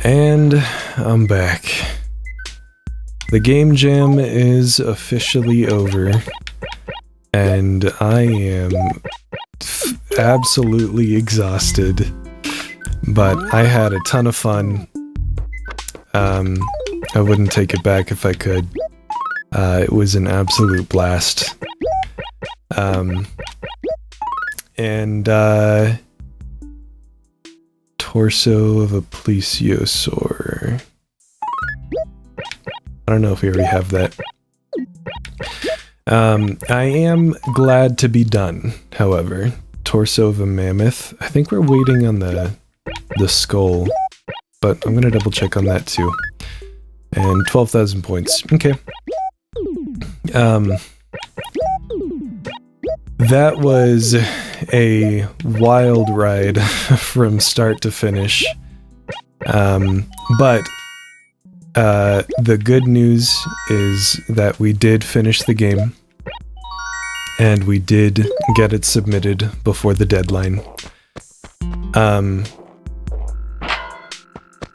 And I'm back. The game jam is officially over, and I am absolutely exhausted, but I had a ton of fun. I wouldn't take it back if I could. It was an absolute blast. Torso of a plesiosaur. I don't know if we already have that. I am glad to be done, however. Torso of a mammoth. I think we're waiting on the skull, but I'm gonna double check on that too. And 12,000 points. Okay. That was a wild ride from start to finish. But the good news is that we did finish the game, and we did get it submitted before the deadline.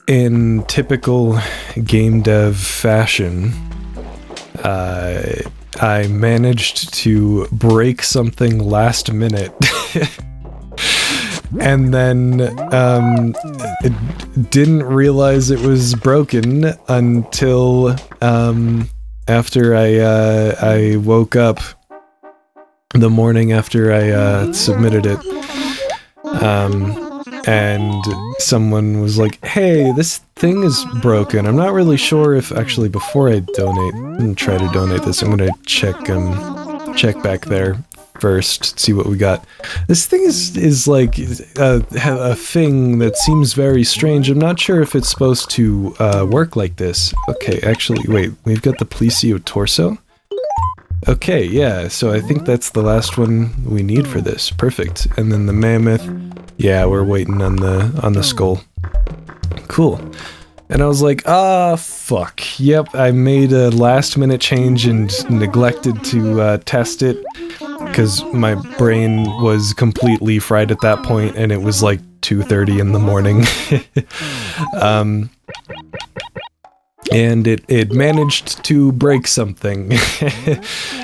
In typical game dev fashion, I managed to break something last minute. And then didn't realize it was broken until after I woke up the morning after I submitted it. And someone was like, hey, this thing is broken. I'm not really sure if, actually, before I donate and try to donate this, I'm gonna check back there first, see what we got. This thing is like a thing that seems very strange. I'm not sure if it's supposed to work like this. Okay, actually, wait, we've got the plesio torso? Okay, yeah, so I think that's the last one we need for this. Perfect. And then the mammoth. Yeah, we're waiting on the skull. Cool. And I was like, fuck. Yep, I made a last minute change and neglected to test it because my brain was completely fried at that point, and it was like 2:30 in the morning. And it managed to break something.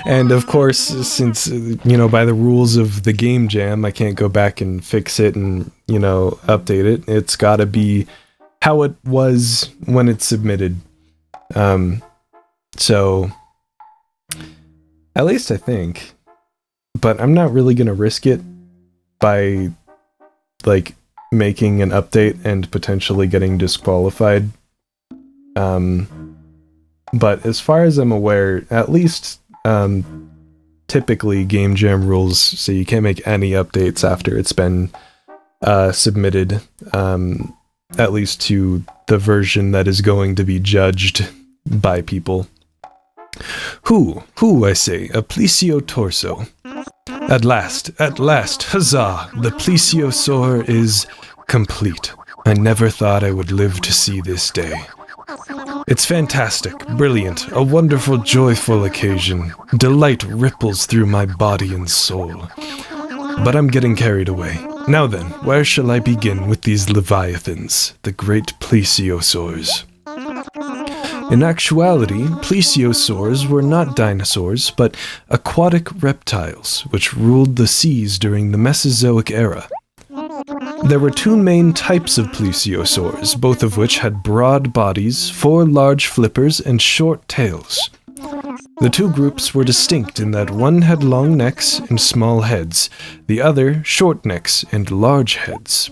And of course, since, you know, by the rules of the game jam, I can't go back and fix it and, you know, update it. It's gotta be how it was when it's submitted. So, at least I think. But I'm not really gonna risk it by, like, making an update and potentially getting disqualified. But as far as I'm aware, at least, typically game jam rules say you can't make any updates after it's been, submitted, at least to the version that is going to be judged by people. Who, I say, a plesio torso. At last, huzzah, the plesiosaur is complete. I never thought I would live to see this day. It's fantastic, brilliant, a wonderful, joyful occasion. Delight ripples through my body and soul. But I'm getting carried away. Now then, where shall I begin with these leviathans, the great plesiosaurs? In actuality, plesiosaurs were not dinosaurs, but aquatic reptiles, which ruled the seas during the Mesozoic era. There were two main types of plesiosaurs, both of which had broad bodies, 4 large flippers, and short tails. The two groups were distinct in that one had long necks and small heads, the other short necks and large heads.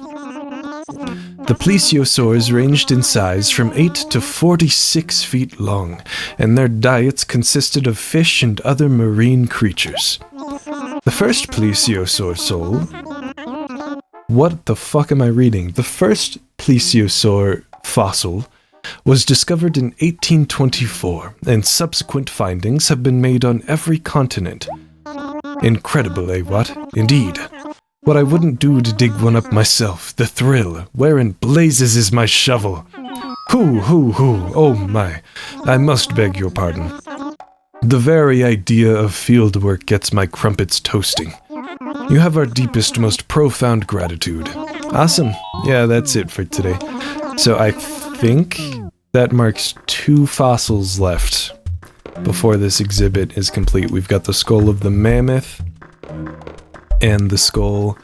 The plesiosaurs ranged in size from 8 to 46 feet long, and their diets consisted of fish and other marine creatures. The first plesiosaur soul... What the fuck am I reading? The first plesiosaur fossil was discovered in 1824, and subsequent findings have been made on every continent. Incredible, eh, what? Indeed. What I wouldn't do to dig one up myself, the thrill. Where in blazes is my shovel? Hoo, oh my. I must beg your pardon. The very idea of fieldwork gets my crumpets toasting. You have our deepest, most profound gratitude. Awesome. Yeah, that's it for today. So I think that marks 2 fossils left before this exhibit is complete. We've got the skull of the mammoth and the skull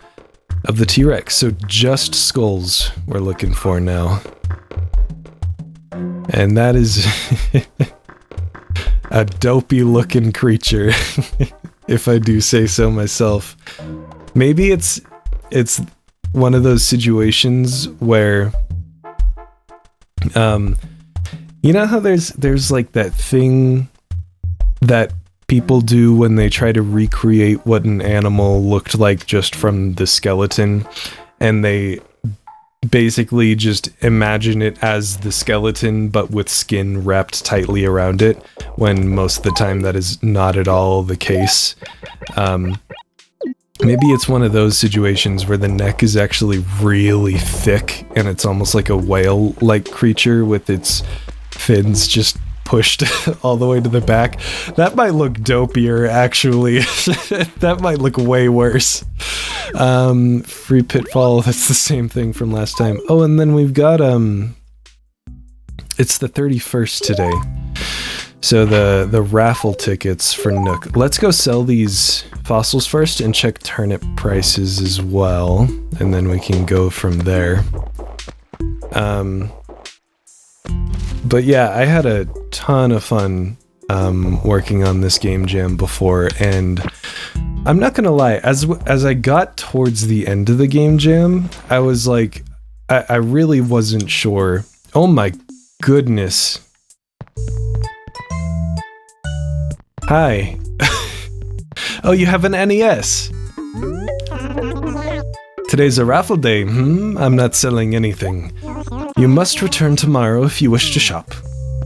of the T-Rex. So just skulls we're looking for now. And that is a dopey looking creature, if I do say so myself. Maybe it's one of those situations where, you know how there's like that thing that people do when they try to recreate what an animal looked like just from the skeleton, and they basically just imagine it as the skeleton but with skin wrapped tightly around it, when most of the time that is not at all the case. Maybe it's one of those situations where the neck is actually really thick and it's almost like a whale-like creature with its fins just pushed all the way to the back. That might look dopier, actually. That might look way worse. Free Pitfall, that's the same thing from last time. Oh, and then we've got, it's the 31st today. So the raffle tickets for Nook. Let's go sell these fossils first and check turnip prices as well. And then we can go from there. But yeah, I had a ton of fun working on this game jam before, and I'm not gonna lie, as I got towards the end of the game jam, I was like, I really wasn't sure. Oh my goodness. Hi. Oh, you have an NES. Today's a raffle day. I'm not selling anything. You must return tomorrow if you wish to shop.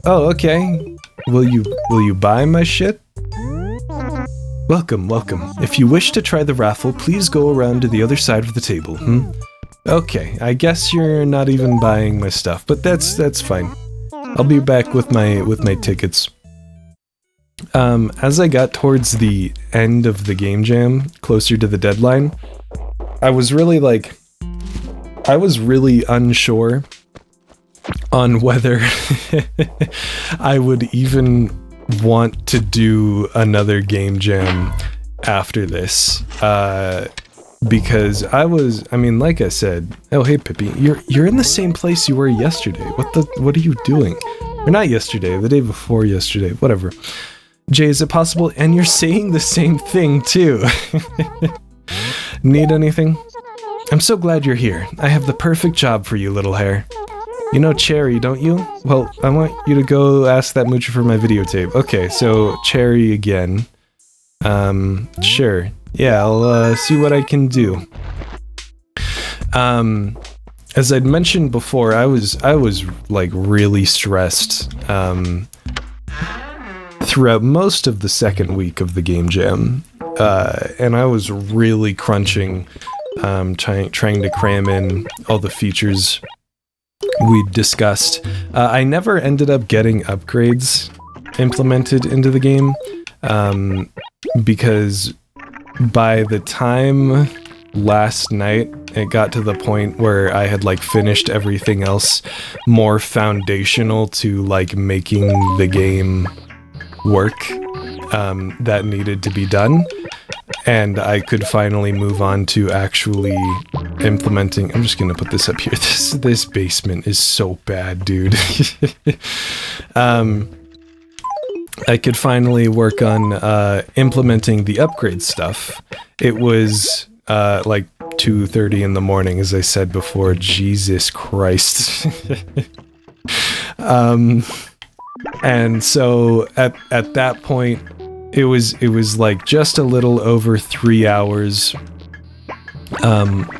Oh, okay. Will you buy my shit? Welcome, welcome. If you wish to try the raffle, please go around to the other side of the table. Okay, I guess you're not even buying my stuff, but that's fine. I'll be back with my tickets. As I got towards the end of the game jam, closer to the deadline, I was really unsure on whether I would even want to do another game jam after this, because I mean, like I said, oh hey Pippi, you're in the same place you were yesterday. What are you doing? Or not yesterday, the day before yesterday, whatever. Jay, is it possible? And you're saying the same thing too. Need anything? I'm so glad you're here. I have the perfect job for you, little hare. You know Cherry, don't you? Well, I want you to go ask that moocher for my videotape. Okay, so Cherry again. Sure. Yeah, I'll see what I can do. As I'd mentioned before, I was like really stressed throughout most of the second week of the game jam, and I was really crunching, trying to cram in all the features we discussed. I never ended up getting upgrades implemented into the game, because by the time last night it got to the point where I had like finished everything else more foundational to like making the game work that needed to be done, and I could finally move on to actually implementing. I'm just gonna put this up here. This basement is so bad, dude. I could finally work on implementing the upgrade stuff. It was like 2:30 in the morning, as I said before. Jesus Christ. And so at that point, it was like just a little over 3 hours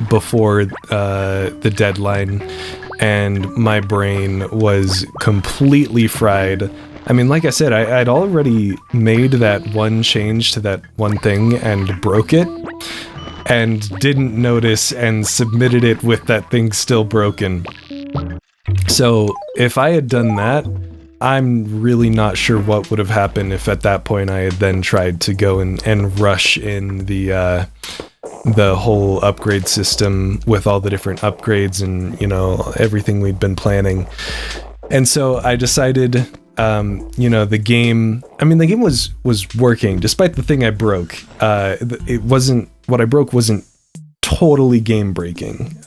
before the deadline, and my brain was completely fried. I mean, like I said, I'd already made that one change to that one thing and broke it, and didn't notice and submitted it with that thing still broken. So if I had done that, I'm really not sure what would have happened if at that point I had then tried to go and rush in the whole upgrade system with all the different upgrades and, you know, everything we'd been planning. And so I decided, the game was working despite the thing I broke. What I broke wasn't totally game breaking.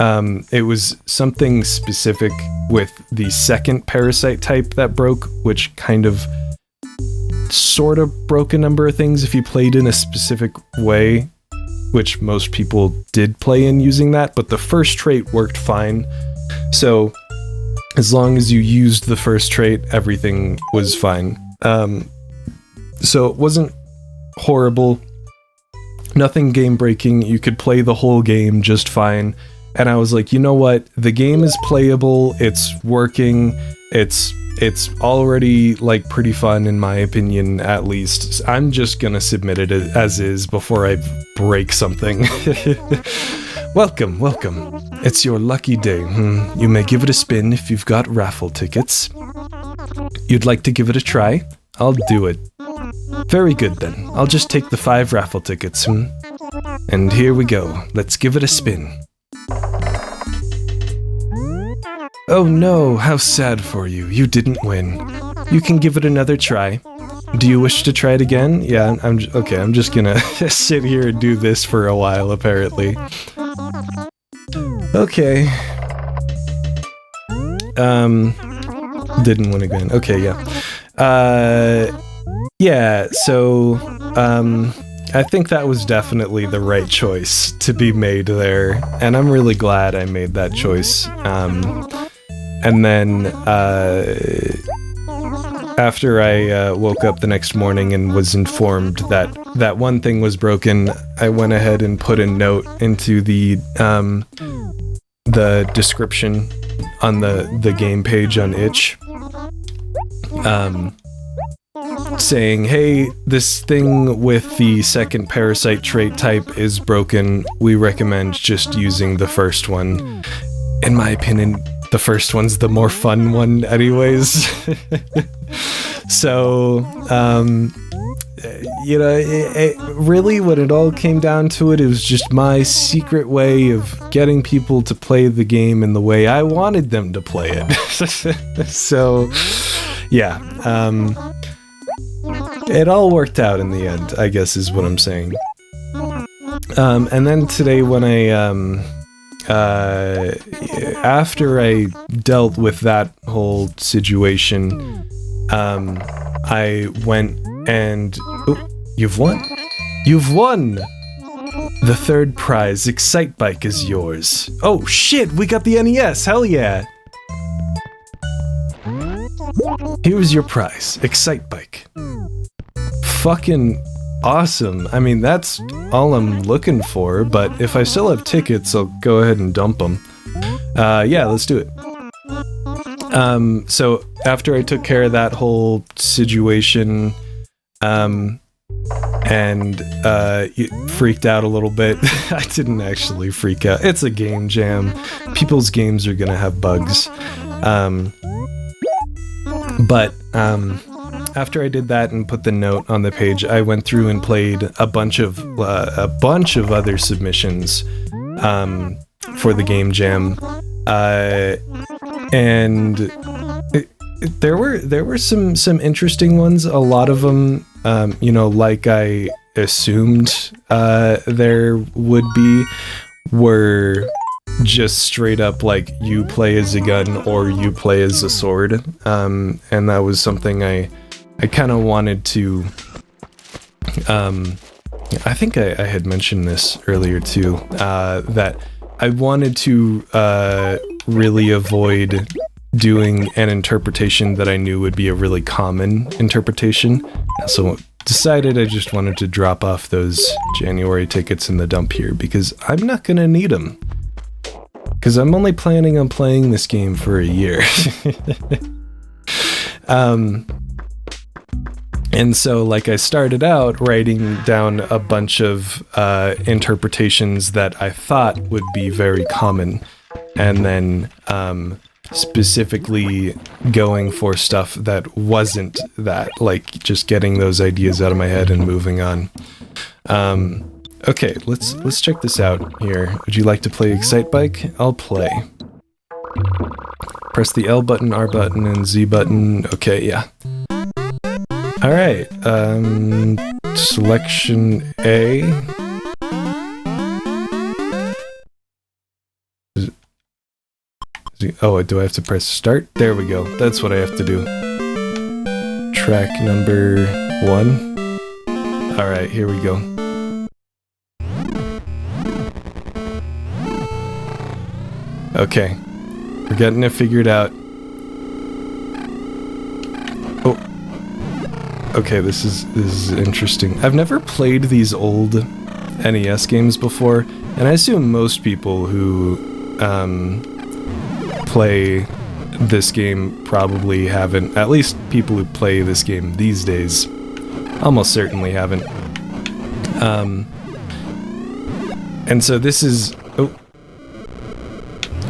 It was something specific with the second parasite type that broke, which kind of sort of broke a number of things if you played in a specific way, which most people did play in using that, but the first trait worked fine. So as long as you used the first trait, everything was fine. So it wasn't horrible, nothing game breaking. You could play the whole game just fine. And I was like, you know what? The game is playable. It's working. It's already like pretty fun in my opinion, at least. I'm just gonna submit it as is before I break something. Welcome. It's your lucky day. You may give it a spin if you've got raffle tickets. You'd like to give it a try? I'll do it. Very good then. I'll just take the 5 raffle tickets. And here we go. Let's give it a spin. Oh no, how sad for you. You didn't win. You can give it another try. Do you wish to try it again? Yeah, I'm just gonna sit here and do this for a while, apparently. Okay. Didn't win again. Okay, yeah. Yeah, so, I think that was definitely the right choice to be made there, and I'm really glad I made that choice. And then, after I woke up the next morning and was informed that one thing was broken, I went ahead and put a note into the description on the game page on itch, saying, hey, this thing with the second parasite trait type is broken. We recommend just using the first one. In my opinion, the first one's the more fun one anyways. So, really when it all came down to it, it was just my secret way of getting people to play the game in the way I wanted them to play it. So, yeah, it all worked out in the end, I guess is what I'm saying. And then today when after I dealt with that whole situation, I went and... Oh, you've won! You've won! The third prize, Excite Bike, is yours. Oh shit, we got the NES, hell yeah! Here's your prize, Excite Bike. Fucking awesome. I mean, that's all I'm looking for, but if I still have tickets, I'll go ahead and dump them. Yeah, let's do it. So after I took care of that whole situation, and freaked out a little bit. I didn't actually freak out. It's a game jam. People's games are gonna have bugs. But after I did that and put the note on the page, I went through and played a bunch of other submissions for the game jam, and there were some interesting ones. A lot of them, like I assumed there would be, were just straight up like you play as a gun or you play as a sword, and that was something I kind of wanted to. I think I had mentioned this earlier too, that I wanted to really avoid doing an interpretation that I knew would be a really common interpretation. So decided I just wanted to drop off those January tickets in the dump here because I'm not gonna need them. Because I'm only planning on playing this game for a year. And so, like, I started out writing down a bunch of interpretations that I thought would be very common, and then specifically going for stuff that wasn't that, like just getting those ideas out of my head and moving on. Okay, let's check this out here. Would you like to play Excite Bike? I'll play. Press the L button, R button, and Z button. Okay, yeah. Alright, selection A. Oh, do I have to press start? There we go. That's what I have to do. Track number 1. Alright, here we go. Okay. We're getting it figured out. Oh. Okay, this is interesting. I've never played these old NES games before, and I assume most people who play this game probably haven't. At least people who play this game these days almost certainly haven't. And so this is... Oh.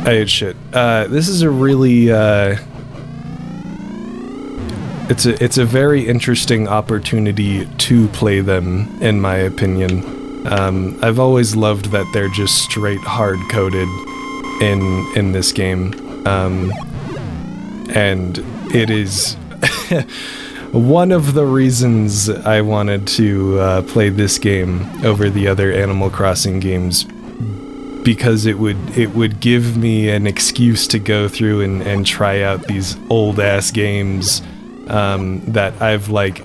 I ate shit. This is a really, it's a very interesting opportunity to play them, in my opinion. I've always loved that they're just straight hard-coded in this game. And it is one of the reasons I wanted to play this game over the other Animal Crossing games, because it would give me an excuse to go through and try out these old-ass games that I've, like,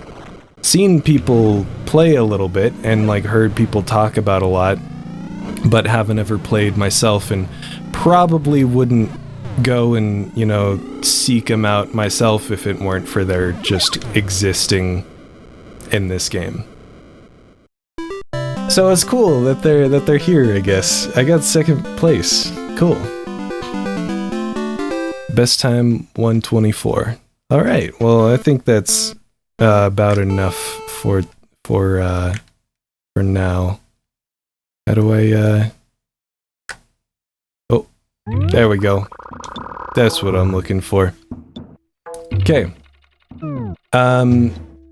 seen people play a little bit and, like, heard people talk about a lot, but haven't ever played myself, and probably wouldn't go and, you know, seek them out myself if it weren't for their just existing in this game. So it's cool that they're here, I guess. I got second place. Cool. Best time 124. All right. Well, I think that's about enough for now. How do I Oh, there we go. That's what I'm looking for. Okay.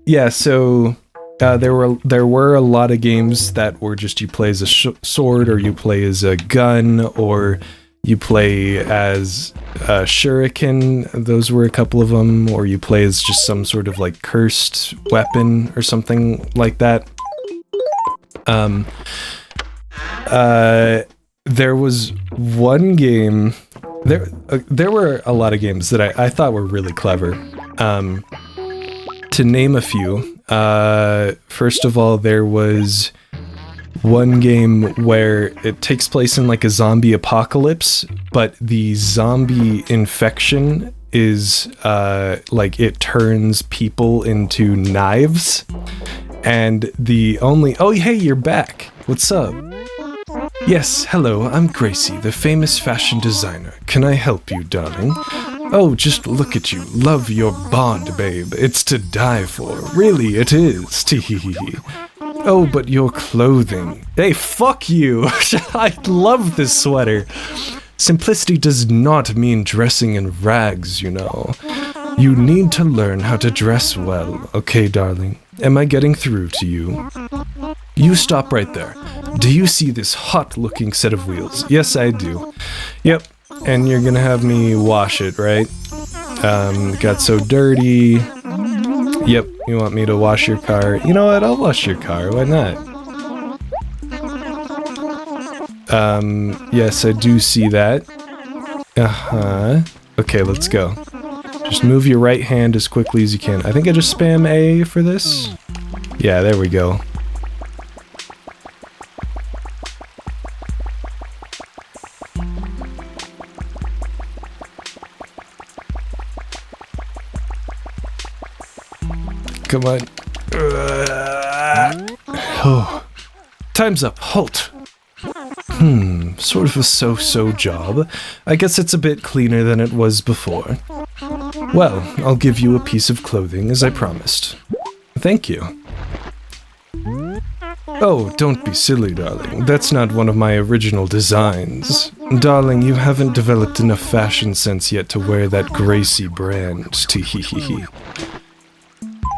Yeah, so there were a lot of games that were just you play as a sword, or you play as a gun, or you play as a shuriken. Those were a couple of them, or you play as just some sort of like cursed weapon or something like that. There was one game. There were a lot of games that I thought were really clever. To name a few, first of all, there was one game where it takes place in like a zombie apocalypse, but the zombie infection is like it turns people into knives, and the only... Oh, hey, you're back. What's up? Yes, hello, I'm Gracie, the famous fashion designer. Can I help you, darling? Oh, just look at you. Love your bond, babe. It's to die for. Really, it is. Teehee. Oh, but your clothing. Hey, fuck you. I love this sweater. Simplicity does not mean dressing in rags, you know. You need to learn how to dress well, okay, darling? Am I getting through to you? You stop right there. Do you see this hot-looking set of wheels? Yes, I do. Yep. And you're gonna have me wash it, right? Got so dirty. Yep, you want me to wash your car. You know what, I'll wash your car, why not? Yes, I do see that. Uh-huh. Okay, let's go. Just move your right hand as quickly as you can. I think I just spam A for this. Yeah, there we go. Come on. Oh. Time's up. Halt. Sort of a so-so job. I guess it's a bit cleaner than it was before. Well, I'll give you a piece of clothing as I promised. Thank you. Oh, don't be silly, darling. That's not one of my original designs. Darling, you haven't developed enough fashion sense yet to wear that Gracie brand. Teehee.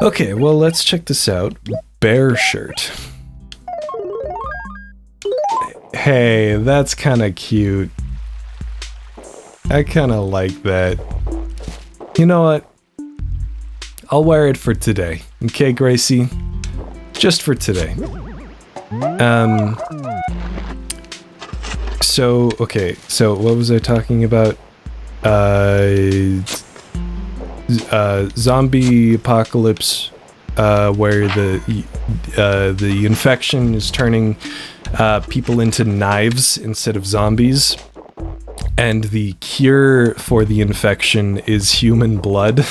Okay, well, let's check this out. Bear shirt. Hey, that's kinda cute. I kind of like that. You know what? I'll wear it for today. Okay, Gracie? Just for today. So what was I talking about? Zombie apocalypse, where the infection is turning people into knives instead of zombies, and the cure for the infection is human blood.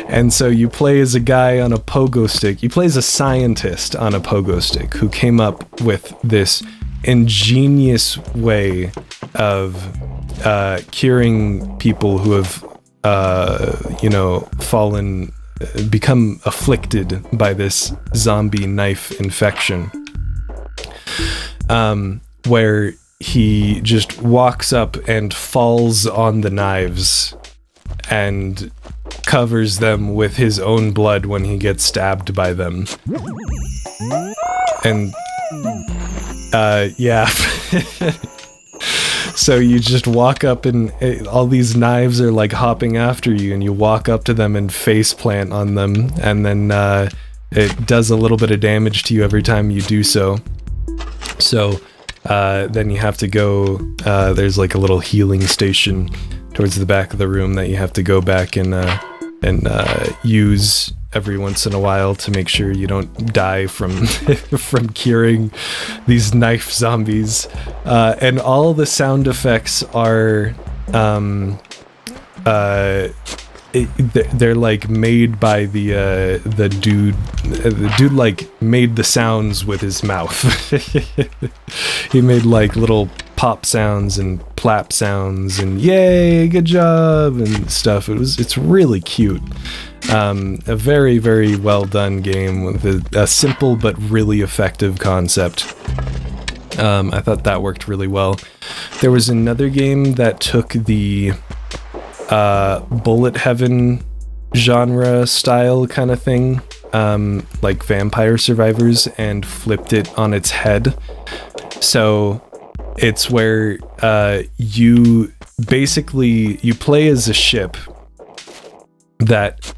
And so you play as a guy on a pogo stick. You play as a scientist on a pogo stick who came up with this ingenious way of curing people who have, become afflicted by this zombie knife infection. Where he just walks up and falls on the knives and covers them with his own blood when he gets stabbed by them. And yeah. So you just walk up and all these knives are like hopping after you, and you walk up to them and face plant on them, and then it does a little bit of damage to you every time you do so. So then you have to go, there's like a little healing station towards the back of the room that you have to go back and use every once in a while to make sure you don't die from from curing these knife zombies. And all the sound effects are they're like made by the dude. The dude like made the sounds with his mouth. He made like little pop sounds and plap sounds and yay, good job and stuff. It's really cute. A very, very well done game with a simple but really effective concept. I thought that worked really well. There was another game that took the bullet heaven genre style kind of thing, like Vampire Survivors, and flipped it on its head. So it's where you play as a ship that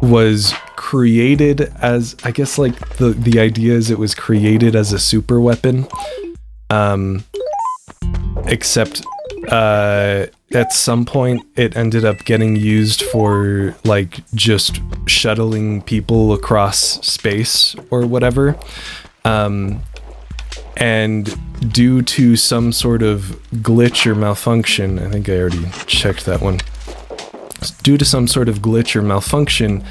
was created as, I guess, like the idea is it was created as a super weapon, except at some point it ended up getting used for like just shuttling people across space or whatever, and due to some sort of glitch or malfunction, I think I already checked that one. Due to some sort of glitch or malfunction,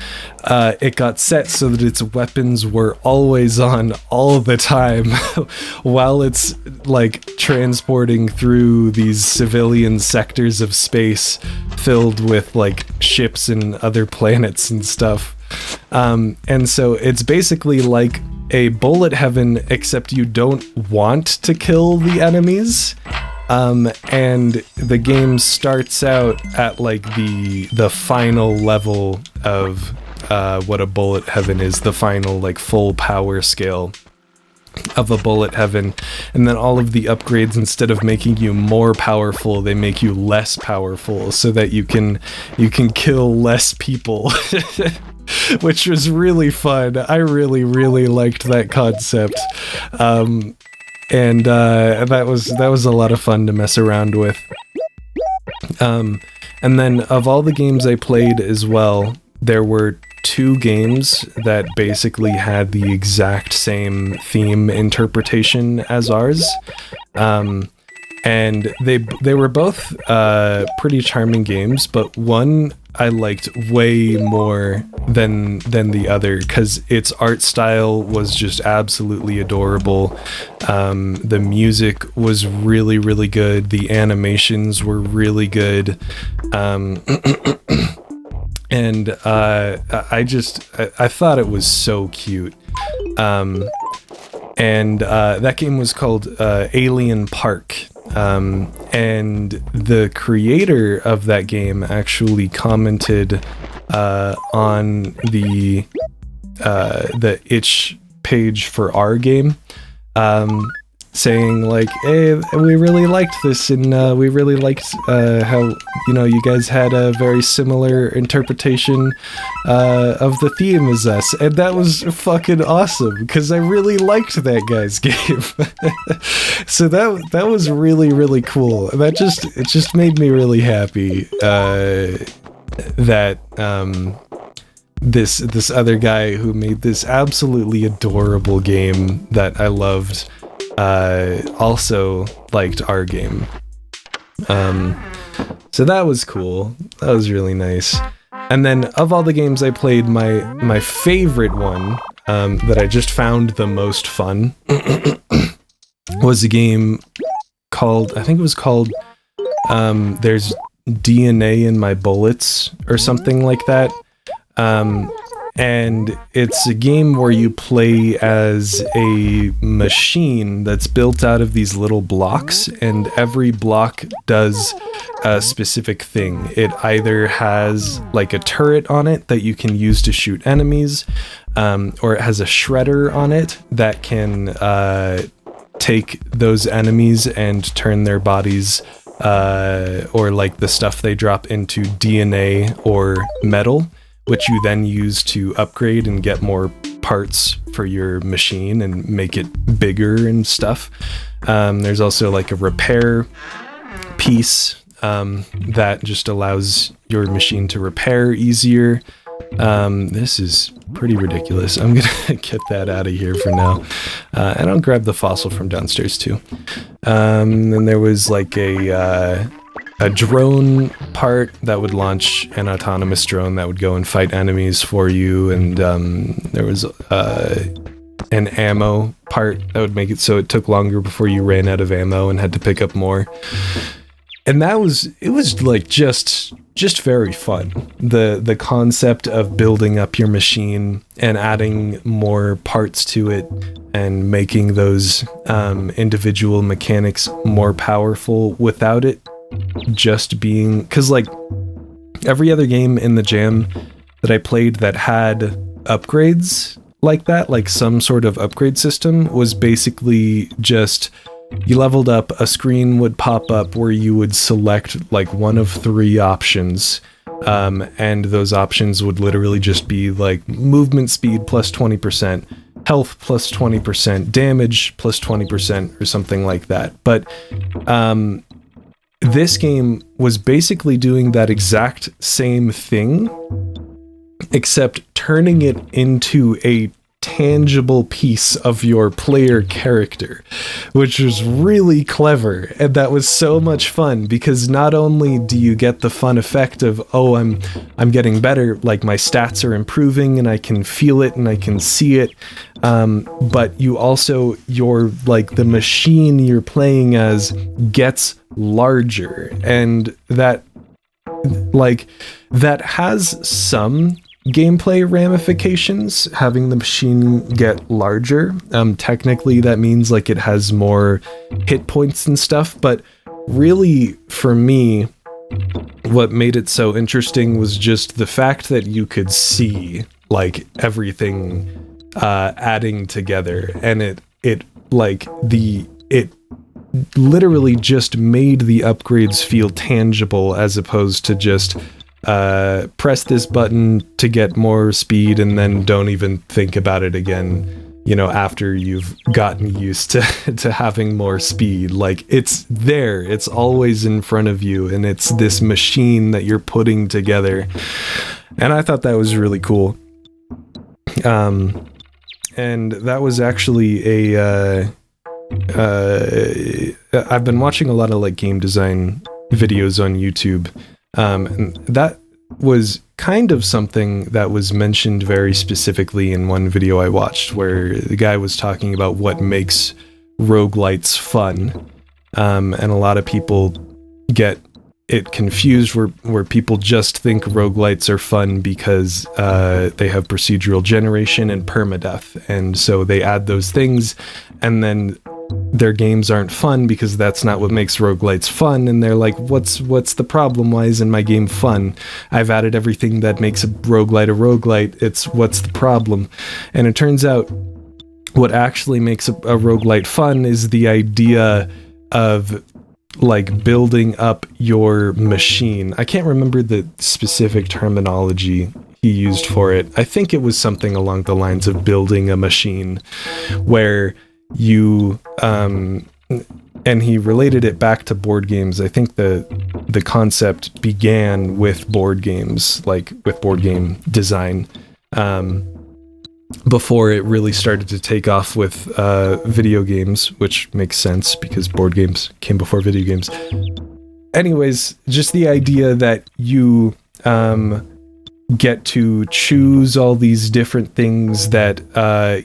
it got set so that its weapons were always on all the time while it's like transporting through these civilian sectors of space filled with like ships and other planets and stuff. And so it's basically like a bullet heaven, except you don't want to kill the enemies. And the game starts out at like the final level of what a bullet heaven is, the final like full power scale of a bullet heaven, and then all of the upgrades, instead of making you more powerful, they make you less powerful so that you can kill less people. Which was really fun. I really, really liked that concept. And that was a lot of fun to mess around with. And then of all the games I played as well, there were 2 games that basically had the exact same theme interpretation as ours. And they were both pretty charming games, but one I liked way more than the other because its art style was just absolutely adorable. The music was really, really good. The animations were really good. And I thought it was so cute. And that game was called Alien Park. And the creator of that game actually commented on the itch page for our game, saying like, hey, we really liked this, and we really liked how, you guys had a very similar interpretation of the theme as us, and that was fucking awesome, because I really liked that guy's game. So that was really, really cool. It just made me really happy that this other guy who made this absolutely adorable game that I loved also liked our game. So that was cool. That was really nice. And then of all the games I played, my favorite one that I just found the most fun was a game called, I think it was called There's DNA in My Bullets or something like that. And it's a game where you play as a machine that's built out of these little blocks, and every block does a specific thing. It either has like a turret on it that you can use to shoot enemies, or it has a shredder on it that can take those enemies and turn their bodies or like the stuff they drop into DNA or metal, which you then use to upgrade and get more parts for your machine and make it bigger and stuff. There's also like a repair piece that just allows your machine to repair easier. This is pretty ridiculous. I'm gonna get that out of here for now. And I'll grab the fossil from downstairs too. Then there was like a drone part that would launch an autonomous drone that would go and fight enemies for you, and there was an ammo part that would make it so it took longer before you ran out of ammo and had to pick up more. And it was like just very fun. The concept of building up your machine and adding more parts to it and making those individual mechanics more powerful without it just being, because like every other game in the jam that I played that had upgrades like that, like some sort of upgrade system, was basically just you leveled up, a screen would pop up where you would select like one of three options, and those options would literally just be like movement speed plus 20%, health plus 20%, damage plus 20%, or something like that. But this game was basically doing that exact same thing, except turning it into a tangible piece of your player character, which was really clever. And that was so much fun, because not only do you get the fun effect of, oh, I'm getting better, like my stats are improving and I can feel it and I can see it, but you also, the machine you're playing as gets larger, and that has some gameplay ramifications, having the machine get larger. Technically that means like it has more hit points and stuff, but really for me what made it so interesting was just the fact that you could see like everything adding together, and it literally just made the upgrades feel tangible, as opposed to just press this button to get more speed and then don't even think about it again, after you've gotten used to having more speed. Like, it's there, it's always in front of you, and it's this machine that you're putting together. And I thought that was really cool. And that was actually I've been watching a lot of like game design videos on YouTube. And that was kind of something that was mentioned very specifically in one video I watched, where the guy was talking about what makes roguelites fun. And a lot of people get it confused, where people just think roguelites are fun because they have procedural generation and permadeath. And so they add those things, and then their games aren't fun because that's not what makes roguelites fun. And they're like, what's the problem? Why isn't my game fun? I've added everything that makes a roguelite. It's what's the problem? And it turns out what actually makes a roguelite fun is the idea of like building up your machine. I can't remember the specific terminology he used for it. I think it was something along the lines of building a machine, where you and he related it back to board games. I think the concept began with board games, like with board game design, before it really started to take off with video games, which makes sense because board games came before video games. Anyways, just the idea that you get to choose all these different things that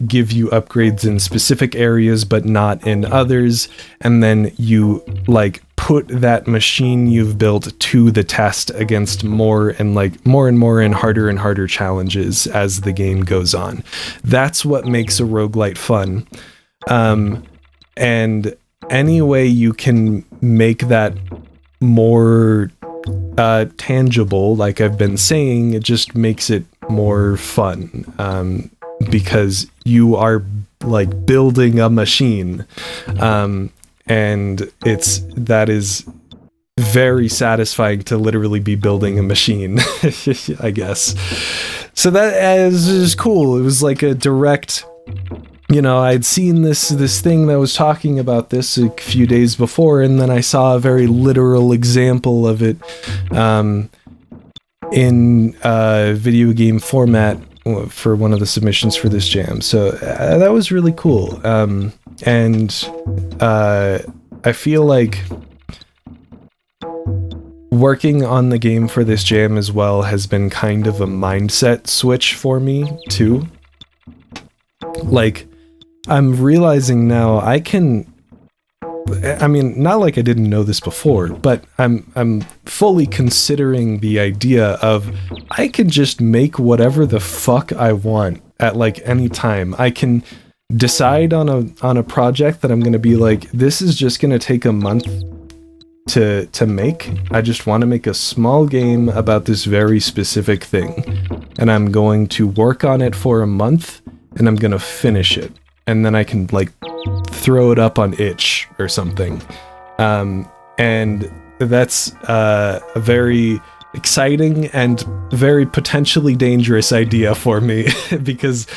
give you upgrades in specific areas but not in others, and then you like put that machine you've built to the test against more and more and harder challenges as the game goes on. That's what makes a roguelite fun. And any way you can make that more tangible, like I've been saying, it just makes it more fun, because you are like building a machine, and that is very satisfying to literally be building a machine, I guess. So that is cool. It was like a direct, I'd seen this thing that was talking about this a few days before, and then I saw a very literal example of it in video game format for one of the submissions for this jam. So that was really cool. And I feel like working on the game for this jam as well has been kind of a mindset switch for me too. Like, I'm realizing now not like I didn't know this before, but I'm fully considering the idea of I can just make whatever the fuck I want at like any time. I can decide on a project that I'm going to be like, this is just going to take a month to make. I just want to make a small game about this very specific thing, and I'm going to work on it for a month, and I'm going to finish it. And then I can like throw it up on itch or something. And that's a very exciting and very potentially dangerous idea for me, because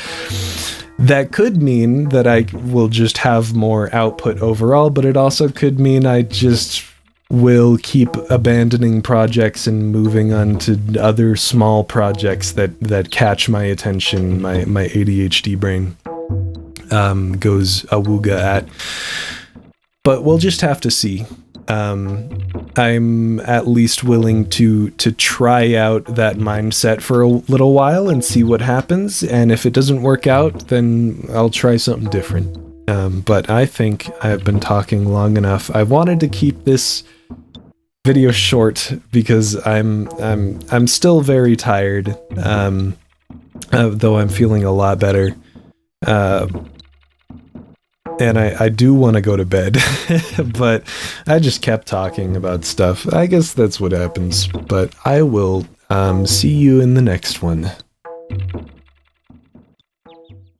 that could mean that I will just have more output overall, but it also could mean I just will keep abandoning projects and moving on to other small projects that catch my attention, my ADHD brain goes awooga at. But we'll just have to see. I'm at least willing to try out that mindset for a little while and see what happens, and if it doesn't work out, then I'll try something different. But I think I've been talking long enough. I wanted to keep this video short because I'm still very tired, though I'm feeling a lot better. And I do want to go to bed, but I just kept talking about stuff. I guess that's what happens, but I will see you in the next one.